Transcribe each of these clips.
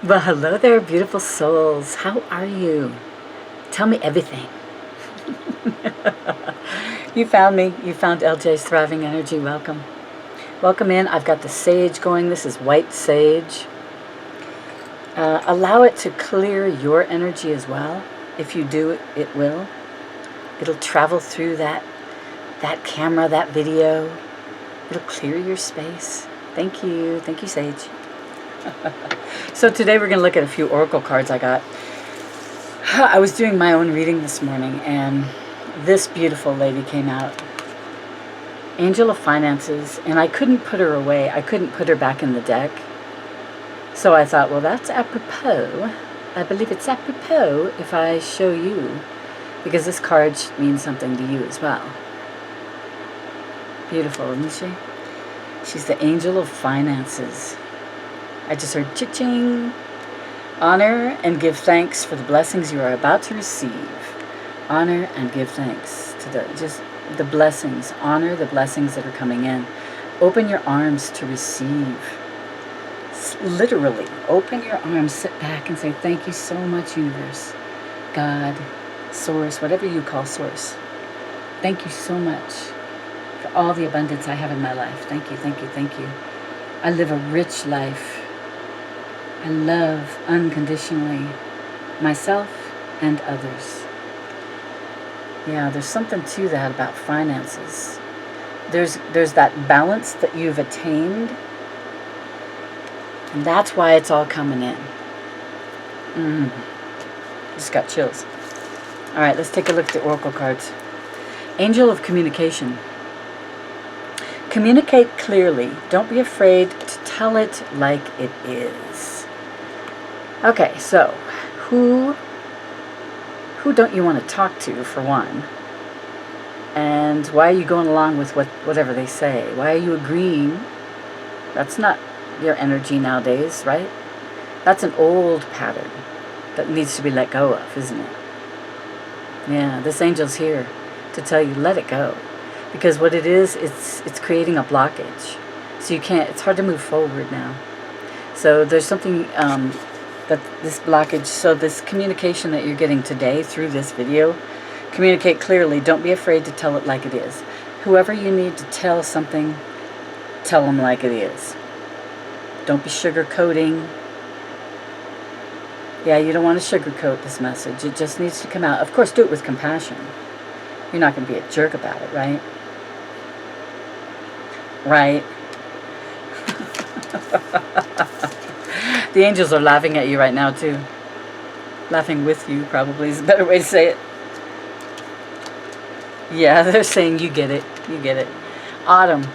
Well, hello there, beautiful souls. How are you? Tell me everything. You found me. You found LJ's Thriving Energy. Welcome. Welcome in. I've got the sage going. This is white sage. Allow it to clear your energy as well. If you do, it will. It'll travel through that camera, that video. It'll clear your space. Thank you. Thank you, sage. So today we're going to look at a few oracle cards I got. I was doing my own reading this morning and this beautiful lady came out. Angel of Finances, and I couldn't put her away. I couldn't put her back in the deck. So I thought, well, that's apropos. I believe it's apropos if I show you, because this card means something to you as well. Beautiful, isn't she? She's the Angel of Finances. I just heard cha-ching. Honor and give thanks for the blessings you are about to receive. Honor and give thanks to the blessings. Honor the blessings that are coming in. Open your arms to receive. Literally, open your arms, sit back and say, thank you so much, universe, God, source, whatever you call source. Thank you so much for all the abundance I have in my life. Thank you, thank you, thank you. I live a rich life. I love unconditionally myself and others. Yeah, there's something to that about finances. There's that balance that you've attained, and that's why it's all coming in. Just got chills. All right, let's take a look at the oracle cards. Angel of Communication. Communicate clearly. Don't be afraid to tell it like it is. Okay, so who don't you want to talk to, for one? And why are you going along with whatever they say? Why are you agreeing? That's not your energy nowadays, right? That's an old pattern that needs to be let go of, isn't it? Yeah, this angel's here to tell you, let it go. Because what it is, it's creating a blockage. So it's hard to move forward now. So there's something that this blockage, so this communication that you're getting today through this video, communicate clearly. Don't be afraid to tell it like it is. Whoever you need to tell something, tell them like it is. Don't be sugarcoating. Yeah, you don't want to sugarcoat this message. It just needs to come out. Of course, do it with compassion. You're not going to be a jerk about it, right? Right? The angels are laughing at you right now, too. Laughing with you, probably, is a better way to say it. Yeah, they're saying, you get it. You get it. Autumn.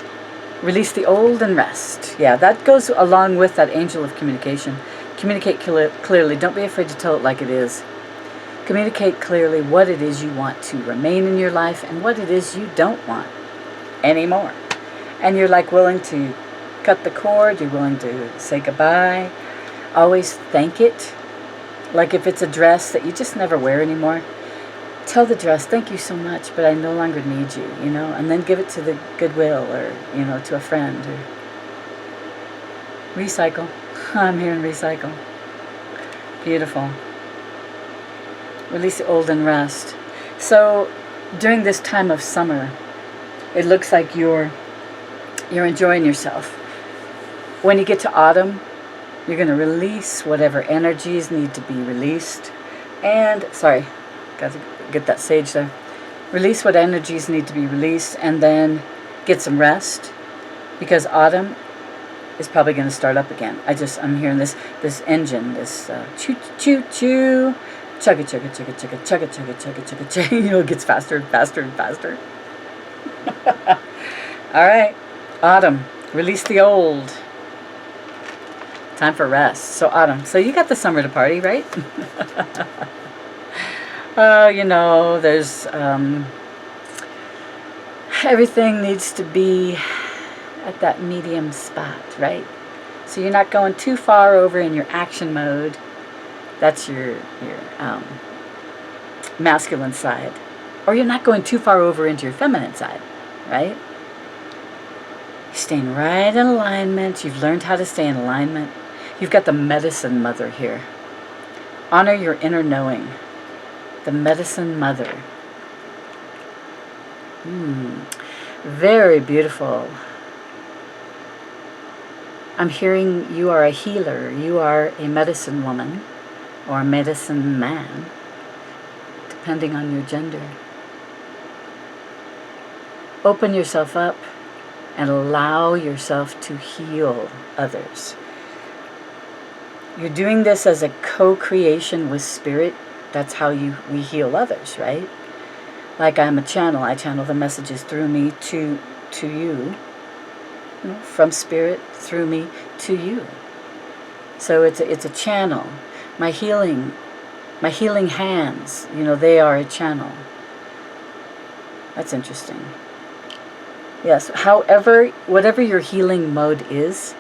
Release the old and rest. Yeah, that goes along with that angel of communication. Communicate clearly. Don't be afraid to tell it like it is. Communicate clearly what it is you want to remain in your life and what it is you don't want anymore. And you're like willing to cut the cord. You're willing to say goodbye. Always thank it. Like if it's a dress that you just never wear anymore, tell the dress, thank you so much, but I no longer need you, and then give it to the Goodwill or, to a friend. Or recycle. I'm hearing recycle. Beautiful. Release the old and rest. So during this time of summer, it looks like you're enjoying yourself. When you get to autumn, you're going to release whatever energies need to be released. And, sorry, got to get that sage there. Release what energies need to be released and then get some rest. Because autumn is probably going to start up again. I'm hearing this engine, this choo-choo-choo, chugga-chugga-chugga-chugga, chugga-chugga-chugga-chugga, chugga. It gets faster and faster and faster. All right, autumn, release the old. Time for rest. So autumn. So you got the summer to party, right? There's everything needs to be at that medium spot, right? So you're not going too far over in your action mode. That's your masculine side. Or you're not going too far over into your feminine side, right? You're staying right in alignment. You've learned how to stay in alignment. You've got the medicine mother here. Honor your inner knowing. The medicine mother. Very beautiful. I'm hearing you are a healer. You are a medicine woman or a medicine man, depending on your gender. Open yourself up and allow yourself to heal others. You're doing this as a co-creation with spirit. That's how we heal others, right? Like I'm a channel. I channel the messages through me to you. From spirit through me to you. So it's a channel. My healing hands, they are a channel. That's interesting. Yes, however, whatever your healing mode is,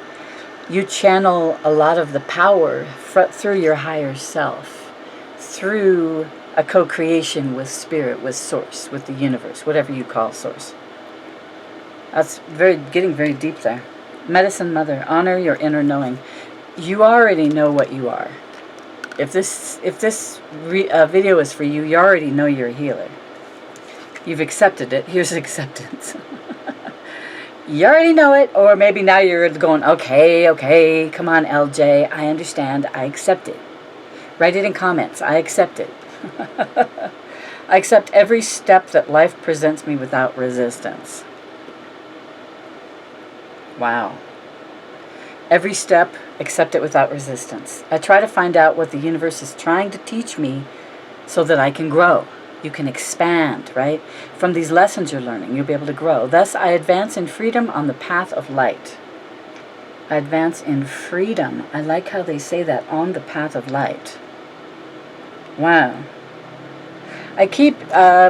you channel a lot of the power through your higher self, through a co-creation with spirit, with source, with the universe, whatever you call source. That's getting very deep there. Medicine mother, honor your inner knowing. You already know what you are. If this video is for you, you already know you're a healer. You've accepted it. Here's acceptance. You already know it, or maybe now you're going, okay, come on, LJ, I understand, I accept it. Write it in comments, I accept it. I accept every step that life presents me without resistance. Wow. Every step, accept it without resistance. I try to find out what the universe is trying to teach me so that I can grow. You can expand, right? From these lessons you're learning, you'll be able to grow. Thus, I advance in freedom on the path of light. I advance in freedom. I like how they say that, on the path of light. Wow. I keep,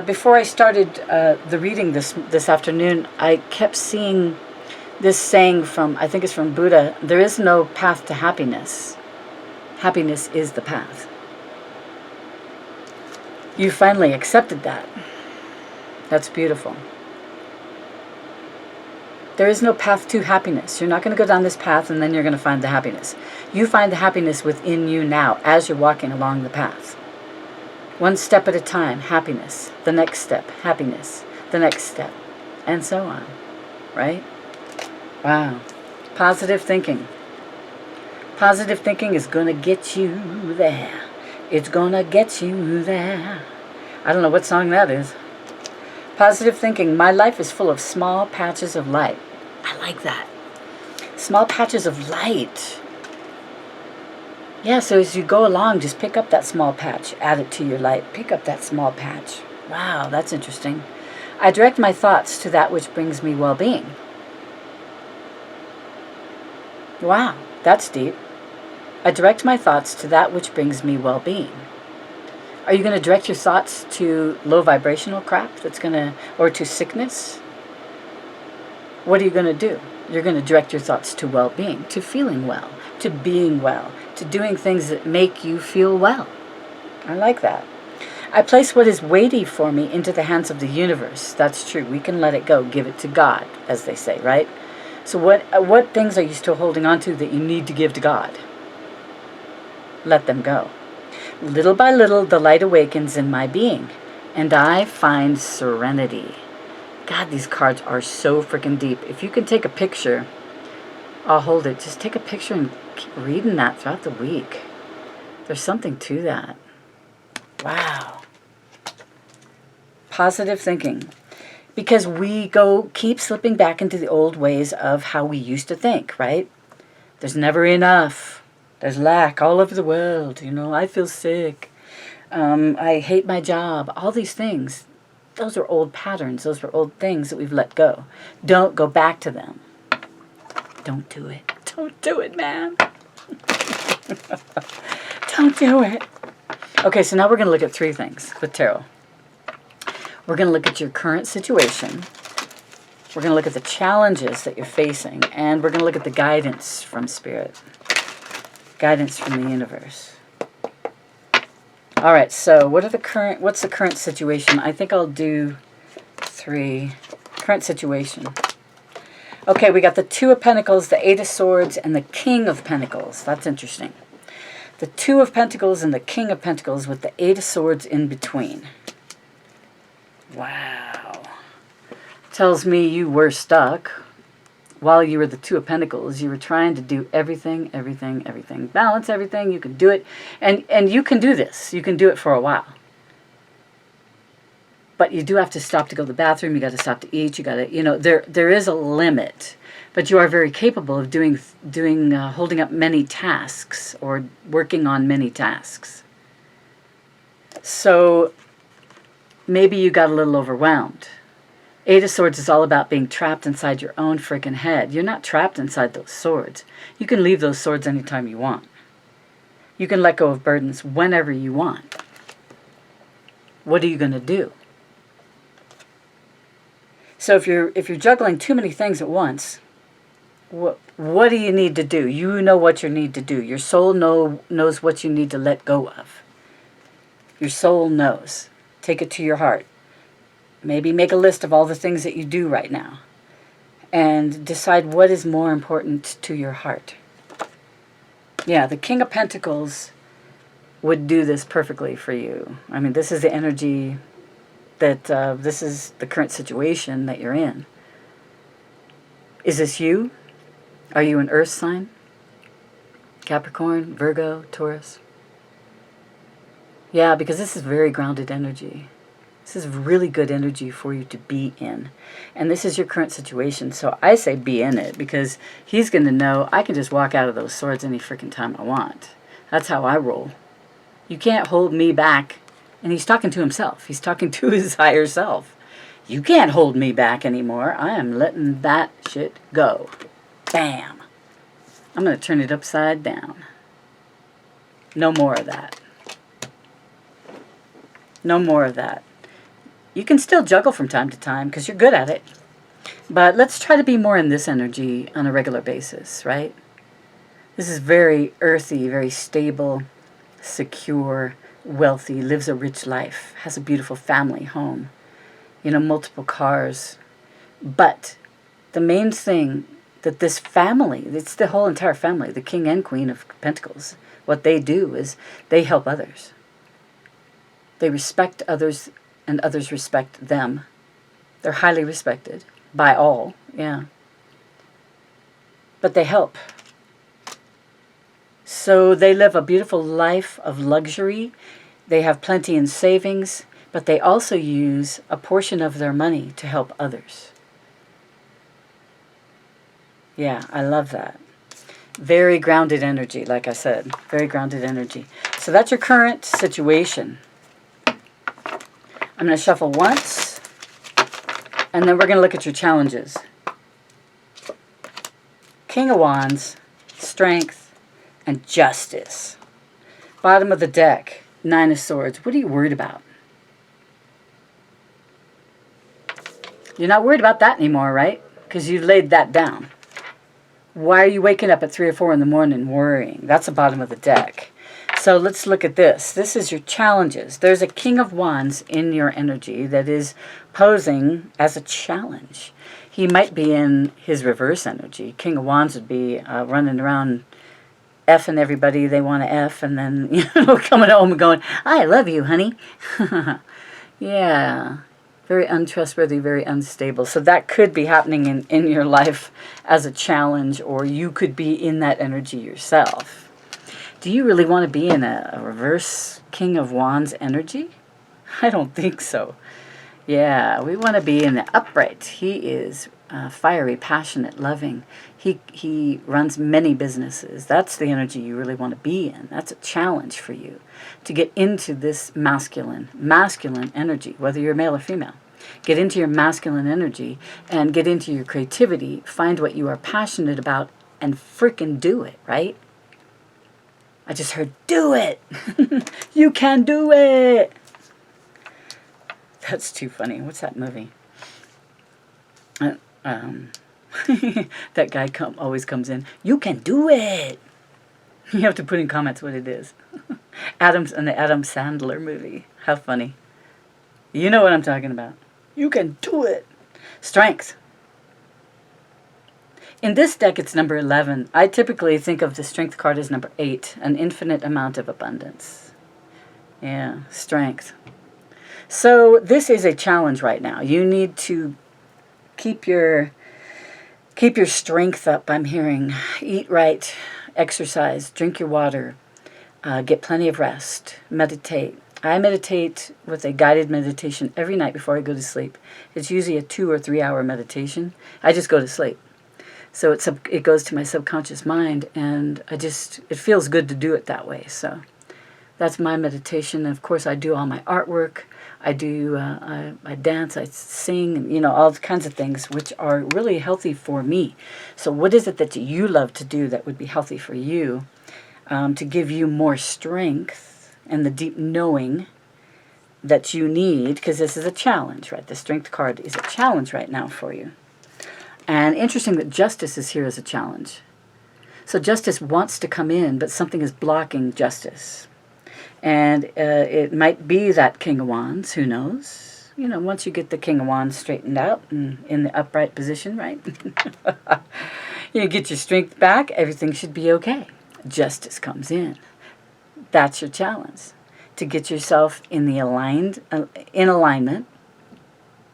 before I started the reading this afternoon, I kept seeing this saying from, I think it's from Buddha, there is no path to happiness. Happiness is the path. You finally accepted that. That's beautiful. There is no path to happiness. You're not going to go down this path and then you're going to find the happiness. You find the happiness within you now as you're walking along the path. One step at a time, happiness. The next step, happiness. The next step. And so on. Right? Wow. Positive thinking. Positive thinking is going to get you there. It's gonna get you there. I don't know what song that is. Positive thinking. My life is full of small patches of light. I like that. Small patches of light. Yeah, so as you go along, just pick up that small patch. Add it to your light. Pick up that small patch. Wow, that's interesting. I direct my thoughts to that which brings me well-being. Wow, that's deep. I direct my thoughts to that which brings me well-being. Are you going to direct your thoughts to low vibrational crap or to sickness? What are you going to do? You're going to direct your thoughts to well-being, to feeling well, to being well, to doing things that make you feel well. I like that. I place what is weighty for me into the hands of the universe. That's true. We can let it go, give it to God, as they say, right? So what things are you still holding on to that you need to give to God? Let them go. Little by little, the light awakens in my being, and I find serenity. God, these cards are so freaking deep. If you can take a picture, I'll hold it. Just take a picture and keep reading that throughout the week. There's something to that. Wow. Positive thinking. Because we keep slipping back into the old ways of how we used to think, right? There's never enough. There's lack all over the world. I feel sick. I hate my job. All these things. Those are old patterns. Those are old things that we've let go. Don't go back to them. Don't do it. Don't do it, man. Don't do it. Okay, so now we're going to look at 3 things with tarot. We're going to look at your current situation. We're going to look at the challenges that you're facing. And we're going to look at the guidance from Spirit. Guidance from the universe. All right, so what's the current situation? I think I'll do 3. Current situation. Okay, we got the Two of Pentacles, the Eight of Swords, and the King of Pentacles. That's interesting. The Two of Pentacles and the King of Pentacles with the Eight of Swords in between. Wow. Tells me you were stuck. While you were the Two of Pentacles, you were trying to do everything. Balance everything. You can do it. And you can do this. You can do it for a while. But you do have to stop to go to the bathroom. You got to stop to eat. You got to, there is a limit. But you are very capable of holding up many tasks or working on many tasks. So maybe you got a little overwhelmed. Eight of Swords is all about being trapped inside your own freaking head. You're not trapped inside those swords. You can leave those swords anytime you want. You can let go of burdens whenever you want. What are you going to do? So if you're juggling too many things at once, what do you need to do? You know what you need to do. Your soul knows what you need to let go of. Your soul knows. Take it to your heart. Maybe make a list of all the things that you do right now and decide what is more important to your heart. Yeah, the King of Pentacles would do this perfectly for you. I mean, this is the energy that this is the current situation that you're in. Is this you? Are you an earth sign? Capricorn, Virgo, Taurus? Yeah, because this is very grounded energy. This is really good energy for you to be in. And this is your current situation. So I say be in it because he's going to know I can just walk out of those swords any freaking time I want. That's how I roll. You can't hold me back. And he's talking to himself. He's talking to his higher self. You can't hold me back anymore. I am letting that shit go. Bam. I'm going to turn it upside down. No more of that. No more of that. You can still juggle from time to time because you're good at it. But let's try to be more in this energy on a regular basis, right? This is very earthy, very stable, secure, wealthy, lives a rich life, has a beautiful family, home, multiple cars. But the main thing that this family, it's the whole entire family, the King and Queen of Pentacles, what they do is they help others. They respect others and others respect them. They're highly respected by all, yeah. But they help. So they live a beautiful life of luxury. They have plenty in savings, but they also use a portion of their money to help others. Yeah, I love that. Very grounded energy, like I said. Very grounded energy. So that's your current situation. I'm going to shuffle once, and then we're going to look at your challenges. King of Wands, Strength, and Justice. Bottom of the deck, Nine of Swords. What are you worried about? You're not worried about that anymore, right? Because you laid that down. Why are you waking up at 3 or 4 in the morning worrying? That's the bottom of the deck. So let's look at this. This is your challenges. There's a King of Wands in your energy that is posing as a challenge. He might be in his reverse energy. King of Wands would be running around effing everybody they want to F, and then coming home and going, I love you, honey. Yeah. Very untrustworthy, very unstable. So that could be happening in your life as a challenge, or you could be in that energy yourself. Do you really want to be in a reverse King of Wands energy? I don't think so. Yeah, we want to be in the upright. He is fiery, passionate, loving. He runs many businesses. That's the energy you really want to be in. That's a challenge for you to get into this masculine energy, whether you're male or female. Get into your masculine energy and get into your creativity. Find what you are passionate about and freaking do it, right? I just heard, do it. You can do it. That's too funny. What's that movie? That guy always comes in. You can do it. You have to put in comments what it is. The Adam Sandler movie. How funny. You know what I'm talking about. You can do it. Strength. In this deck, it's number 11. I typically think of the Strength card as number 8, an infinite amount of abundance. Yeah, strength. So this is a challenge right now. You need to keep your strength up, I'm hearing. Eat right, exercise, drink your water, get plenty of rest, meditate. I meditate with a guided meditation every night before I go to sleep. It's usually a 2 or 3 hour meditation. I just go to sleep. So it goes to my subconscious mind, and it feels good to do it that way. So that's my meditation. And of course, I do all my artwork. I do, I dance, I sing, all kinds of things which are really healthy for me. So what is it that you love to do that would be healthy for you, to give you more strength and the deep knowing that you need? Because this is a challenge, right? The Strength card is a challenge right now for you. And interesting that Justice is here as a challenge. So Justice wants to come in, but something is blocking Justice. And it might be that King of Wands, who knows? Once you get the King of Wands straightened out and in the upright position, right? You get your strength back, everything should be okay. Justice comes in. That's your challenge. To get yourself in alignment,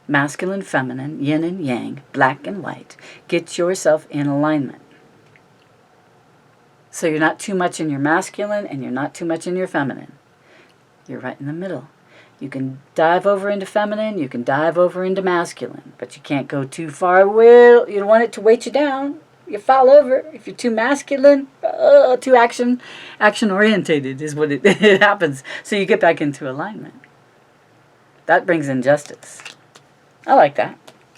masculine, feminine, yin and yang, black and white. Get yourself in alignment. So you're not too much in your masculine and you're not too much in your feminine. You're right in the middle. You can dive over into feminine, you can dive over into masculine, but you can't go too far away. You don't want it to weight you down. You fall over. If you're too masculine, too action-orientated is what it happens. So you get back into alignment. That brings in Justice. I like that.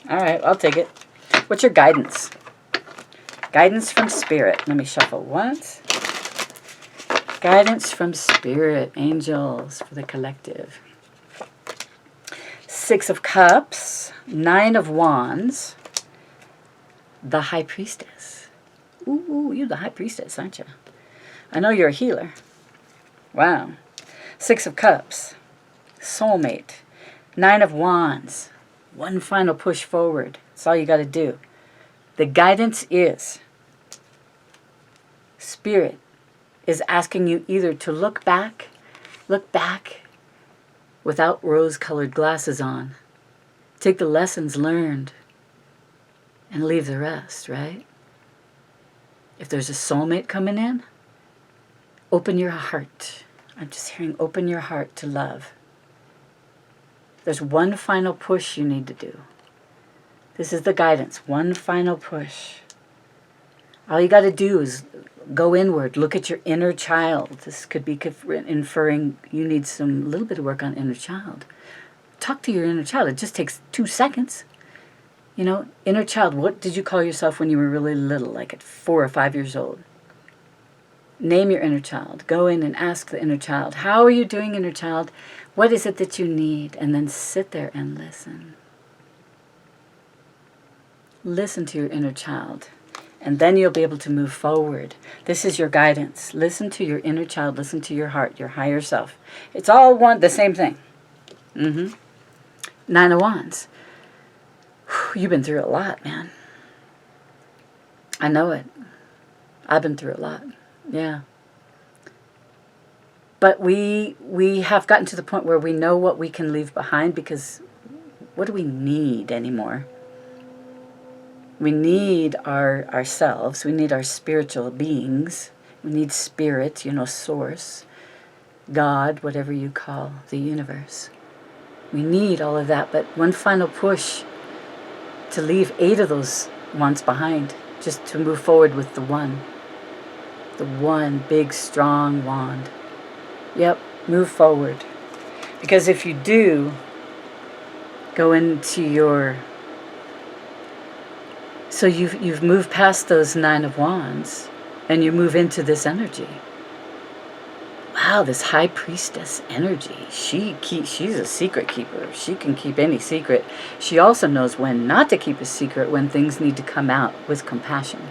All right, I'll take it. What's your guidance? Guidance from Spirit. Let me shuffle once. Guidance from Spirit, angels for the collective. 6 of Cups, 9 of Wands, the High Priestess. Ooh, you're the High Priestess, aren't you? I know you're a healer. Wow. 6 of Cups, soulmate, 9 of Wands, one final push forward. That's all you got to do. The guidance is Spirit is asking you either to look back without rose-colored glasses on. Take the lessons learned and leave the rest, right? If there's a soulmate coming in, open your heart. I'm just hearing open your heart to love. There's one final push you need to do. This is the guidance. One final push. All you got to do is go inward. Look at your inner child. This could be inferring you need a little bit of work on inner child. Talk to your inner child. It just takes 2 seconds. Inner child, what did you call yourself when you were really little, like at 4 or 5 years old? Name your inner child. Go in and ask the inner child, how are you doing, inner child? What is it that you need? And then sit there and listen. Listen to your inner child. And then you'll be able to move forward. This is your guidance. Listen to your inner child. Listen to your heart, your higher self. It's all the same thing. 9 of Wands. You've been through a lot, man. I know it. I've been through a lot. Yeah. But we have gotten to the point where we know what we can leave behind, because what do we need anymore? We need ourselves. We need our spiritual beings. We need spirit, source, God, whatever you call the universe. We need all of that, but one final push to leave 8 of those ones behind, just to move forward with the one big, strong wand. Yep, move forward. Because if you do go into your... So you've moved past those 9 of Wands, and you move into this energy. Wow, this High Priestess energy. She's a secret keeper. She can keep any secret. She also knows when not to keep a secret, when things need to come out with compassion.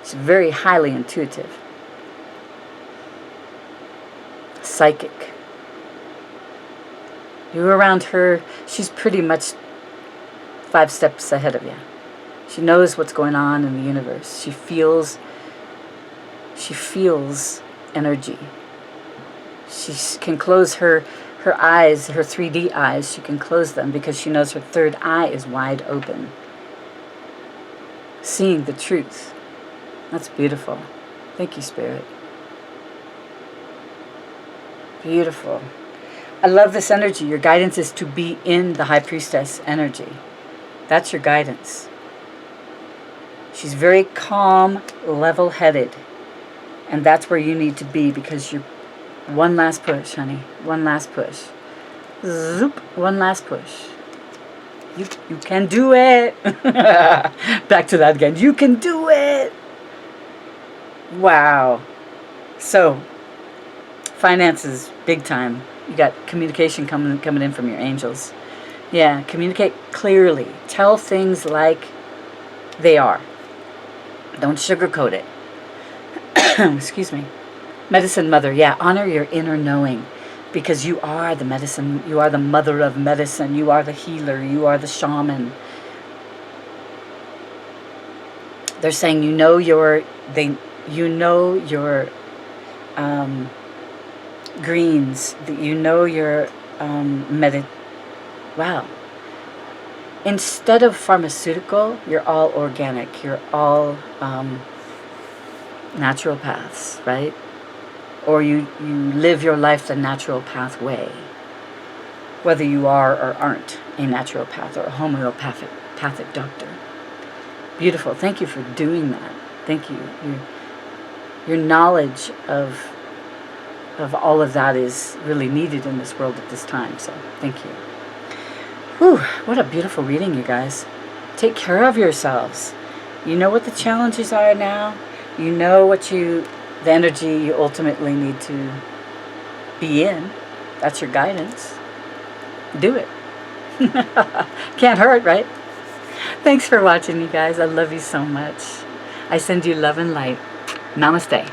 She's very highly intuitive. Psychic. You're around her, she's pretty much 5 steps ahead of you. She knows what's going on in the universe. She feels energy. She can close her eyes, her 3D eyes. She can close them because she knows her third eye is wide open. Seeing the truth. That's beautiful. Thank you, Spirit. Beautiful. I love this energy. Your guidance is to be in the High Priestess energy. That's your guidance. She's very calm, level-headed. And that's where you need to be, because you're... One last push, honey. One last push. Zoop. One last push. You can do it. Back to that again. You can do it. Wow. So, finances, big time. You got communication coming in from your angels. Yeah, communicate clearly. Tell things like they are. Don't sugarcoat it. Excuse me. Medicine mother, yeah, honor your inner knowing, because you are the medicine, you are the mother of medicine, you are the healer, you are the shaman. They're saying you know your greens, that you know your wow. Instead of pharmaceutical, you're all organic, you're all natural paths, right? Or you live your life the natural pathway, whether you are or aren't a naturopath or a homeopathic doctor. Beautiful. Thank you for doing that. Thank you. Your knowledge of all of that is really needed in this world at this time. So thank you. Whew, what a beautiful reading, you guys. Take care of yourselves. You know what the challenges are now. You know the energy you ultimately need to be in. That's your guidance. Do it. Can't hurt, right? Thanks for watching, you guys. I love you so much. I send you love and light. Namaste.